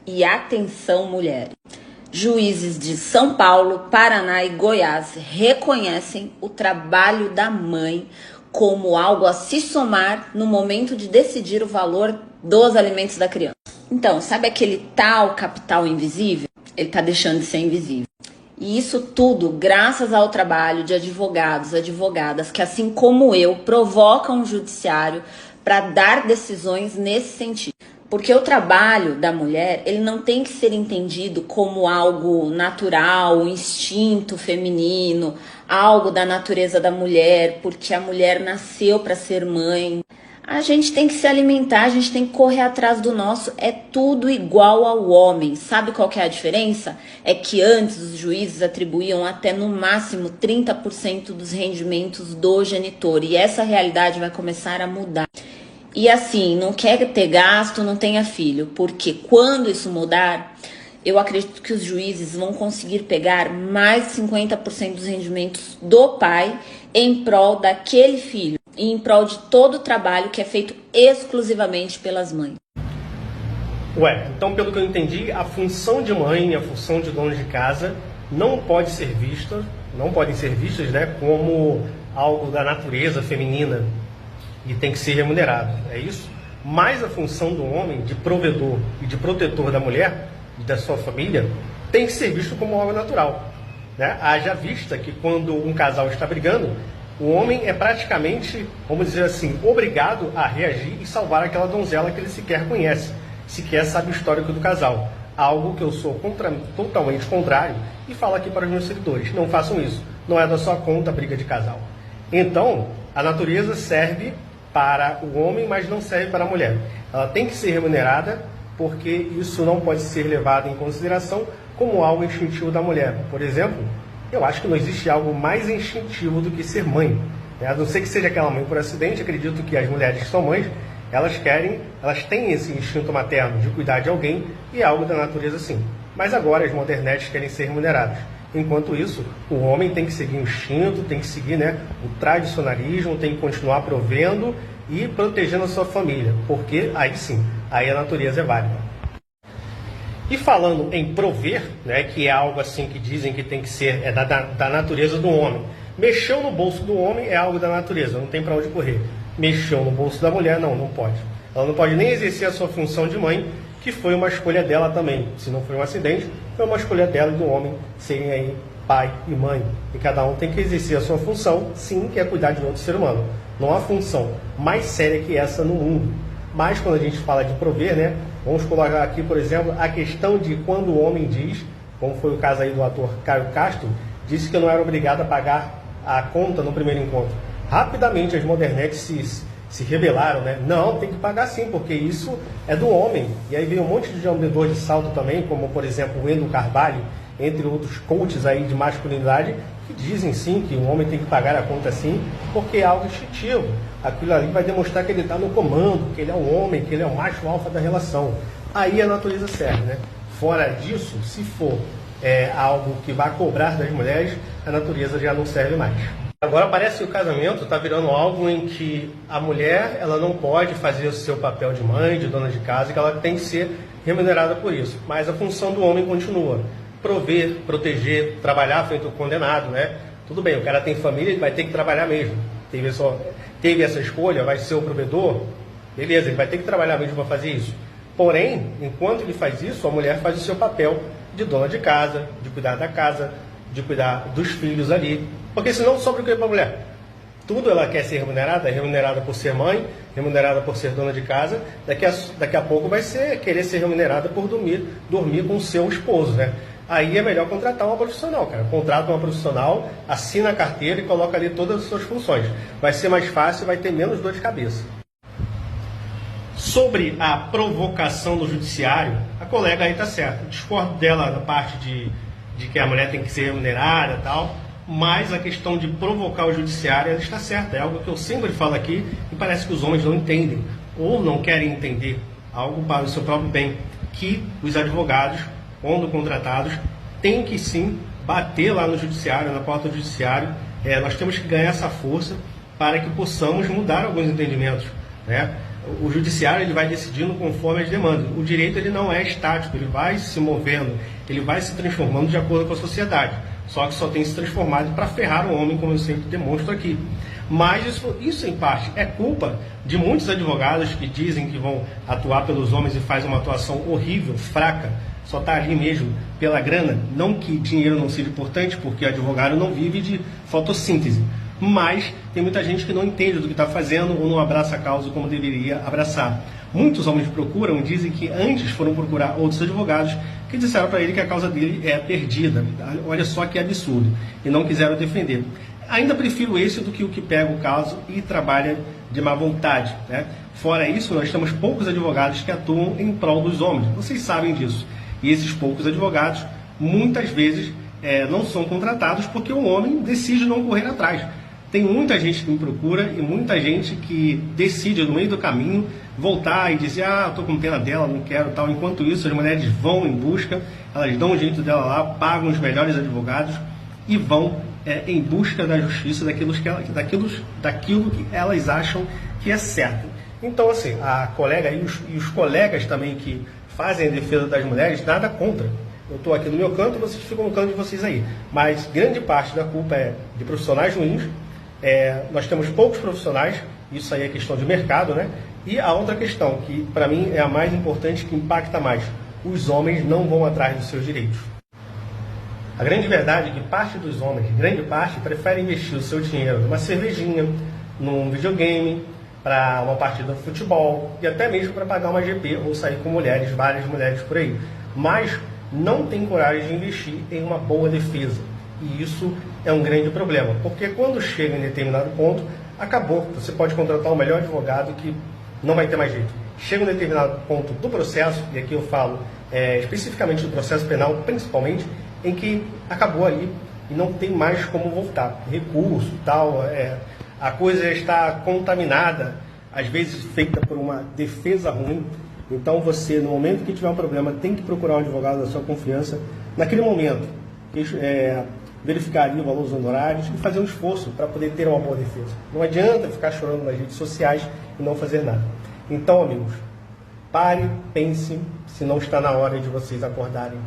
E atenção, mulheres. Juízes de São Paulo, Paraná e Goiás reconhecem o trabalho da mãe como algo a se somar no momento de decidir o valor dos alimentos da criança. Então, sabe aquele tal capital invisível? Ele está deixando de ser invisível. E isso tudo graças ao trabalho de advogados, advogadas que, assim como eu, provocam o judiciário para dar decisões nesse sentido. Porque o trabalho da mulher, ele não tem que ser entendido como algo natural, um instinto feminino, algo da natureza da mulher, porque a mulher nasceu para ser mãe. A gente tem que se alimentar, a gente tem que correr atrás do nosso, é tudo igual ao homem. Sabe qual que é a diferença? É que antes os juízes atribuíam até no máximo 30% dos rendimentos do genitor, e essa realidade vai começar a mudar. E assim, não quer ter gasto, não tenha filho, porque quando isso mudar, eu acredito que os juízes vão conseguir pegar mais de 50% dos rendimentos do pai em prol daquele filho e em prol de todo o trabalho que é feito exclusivamente pelas mães. Então pelo que eu entendi, a função de mãe, a função de dona de casa não podem ser vistas, né, como algo da natureza feminina e tem que ser remunerado, é isso? Mas a função do homem de provedor e de protetor da mulher e da sua família tem que ser visto como algo natural, né? Haja vista que quando um casal está brigando, o homem é praticamente, vamos dizer assim, obrigado a reagir e salvar aquela donzela que ele sequer conhece, sequer sabe o histórico do casal. Algo que eu sou totalmente contrário e falo aqui para os meus seguidores: não façam isso, não é da sua conta a briga de casal. Então, a natureza serve para o homem, mas não serve para a mulher. Ela tem que ser remunerada, porque isso não pode ser levado em consideração como algo instintivo da mulher. Por exemplo, eu acho que não existe algo mais instintivo do que ser mãe. A não ser que seja aquela mãe por acidente, acredito que as mulheres que são mães, elas têm esse instinto materno de cuidar de alguém, e é algo da natureza sim. Mas agora as modernetes querem ser remuneradas. Enquanto isso, o homem tem que seguir o instinto, tem que seguir, né, o tradicionalismo, tem que continuar provendo e protegendo a sua família, porque aí sim, aí a natureza é válida. E falando em prover, né, que é algo assim que dizem que tem que ser da natureza do homem. Mexeu no bolso do homem é algo da natureza, não tem para onde correr. Mexeu no bolso da mulher, não pode. Ela não pode nem exercer a sua função de mãe, que foi uma escolha dela também. Se não foi um acidente, foi uma escolha dela e do homem serem aí pai e mãe. E cada um tem que exercer a sua função, sim, que é cuidar de outro ser humano. Não há função mais séria que essa no mundo. Mas quando a gente fala de prover, né, vamos colocar aqui, por exemplo, a questão de quando o homem diz, como foi o caso aí do ator Caio Castro, disse que não era obrigado a pagar a conta no primeiro encontro. Rapidamente as modernetes se rebelaram, né? Não, tem que pagar sim, porque isso é do homem. E aí veio um monte de vendedor de salto também, como por exemplo o Endo Carvalho, entre outros coaches aí de masculinidade, que dizem sim que o homem tem que pagar a conta sim, porque é algo instintivo. Aquilo ali vai demonstrar que ele está no comando, que ele é o homem, que ele é o macho alfa da relação. Aí a natureza serve, né? Fora disso, se for algo que vai cobrar das mulheres, a natureza já não serve mais. Agora parece que o casamento está virando algo em que a mulher ela não pode fazer o seu papel de mãe, de dona de casa, que ela tem que ser remunerada por isso. Mas a função do homem continua: prover, proteger, trabalhar feito o condenado, né? Tudo bem, o cara tem família, ele vai ter que trabalhar mesmo. Teve essa escolha, vai ser o provedor, beleza, ele vai ter que trabalhar mesmo para fazer isso. Porém, enquanto ele faz isso, a mulher faz o seu papel de dona de casa, de cuidar da casa, de cuidar dos filhos ali. Porque senão sobra o que para a mulher? Tudo ela quer ser remunerada, é remunerada por ser mãe, remunerada por ser dona de casa, daqui a pouco vai querer ser remunerada por dormir com o seu esposo, né? Aí é melhor contratar uma profissional, cara. Contrata uma profissional, assina a carteira e coloca ali todas as suas funções. Vai ser mais fácil, vai ter menos dor de cabeça. Sobre a provocação do judiciário, a colega aí está certa. Discordo dela na parte de que a mulher tem que ser remunerada e tal, mas a questão de provocar o judiciário, ela está certa. É algo que eu sempre falo aqui e parece que os homens não entendem ou não querem entender, algo para o seu próprio bem, que os advogados, quando contratados, têm que sim bater lá no judiciário, na porta do judiciário. Nós temos que ganhar essa força para que possamos mudar alguns entendimentos, né? o judiciário ele vai decidindo conforme as demandas. O direito ele não é estático, ele vai se movendo, ele vai se transformando de acordo com a sociedade. Só que só tem se transformado para ferrar o homem, como eu sempre demonstro aqui. Mas isso em parte é culpa de muitos advogados que dizem que vão atuar pelos homens e fazem uma atuação horrível, fraca, só está ali mesmo pela grana. Não que dinheiro não seja importante, porque o advogado não vive de fotossíntese. Mas tem muita gente que não entende do que está fazendo ou não abraça a causa como deveria abraçar. Muitos homens procuram e dizem que antes foram procurar outros advogados que disseram para ele que a causa dele é perdida. Olha só que absurdo. E não quiseram defender. Ainda prefiro esse do que o que pega o caso e trabalha de má vontade, né? Fora isso, nós temos poucos advogados que atuam em prol dos homens. Vocês sabem disso. E esses poucos advogados, muitas vezes, não são contratados porque o homem decide não correr atrás. Tem muita gente que me procura e muita gente que decide, no meio do caminho, voltar e dizer, estou com pena dela, não quero, tal. Enquanto isso, as mulheres vão em busca, elas dão um jeito dela lá, pagam os melhores advogados e vão em busca da justiça, daquilo que elas acham que é certo. Então, assim, a colega e os colegas também que fazem a defesa das mulheres, nada contra. Eu estou aqui no meu canto e vocês ficam no canto de vocês aí. Mas grande parte da culpa é de profissionais ruins. Nós temos poucos profissionais, isso aí é questão de mercado, né? E a outra questão, que para mim é a mais importante, que impacta mais, os homens não vão atrás dos seus direitos. A grande verdade é que parte dos homens, grande parte, prefere investir o seu dinheiro numa cervejinha, num videogame, para uma partida de futebol e até mesmo para pagar uma GP ou sair com mulheres, várias mulheres por aí. Mas não tem coragem de investir em uma boa defesa. E isso é um grande problema, porque quando chega em determinado ponto, acabou. Você pode contratar o melhor advogado que não vai ter mais jeito. Chega em determinado ponto do processo, e aqui eu falo especificamente do processo penal, principalmente, em que acabou ali e não tem mais como voltar. Recurso, tal, a coisa está contaminada, às vezes feita por uma defesa ruim. Então você, no momento que tiver um problema, tem que procurar um advogado da sua confiança. Naquele momento, verificar ali o valor dos honorários e fazer um esforço para poder ter uma boa defesa. Não adianta ficar chorando nas redes sociais e não fazer nada. Então, amigos, pare, pense, se não está na hora de vocês acordarem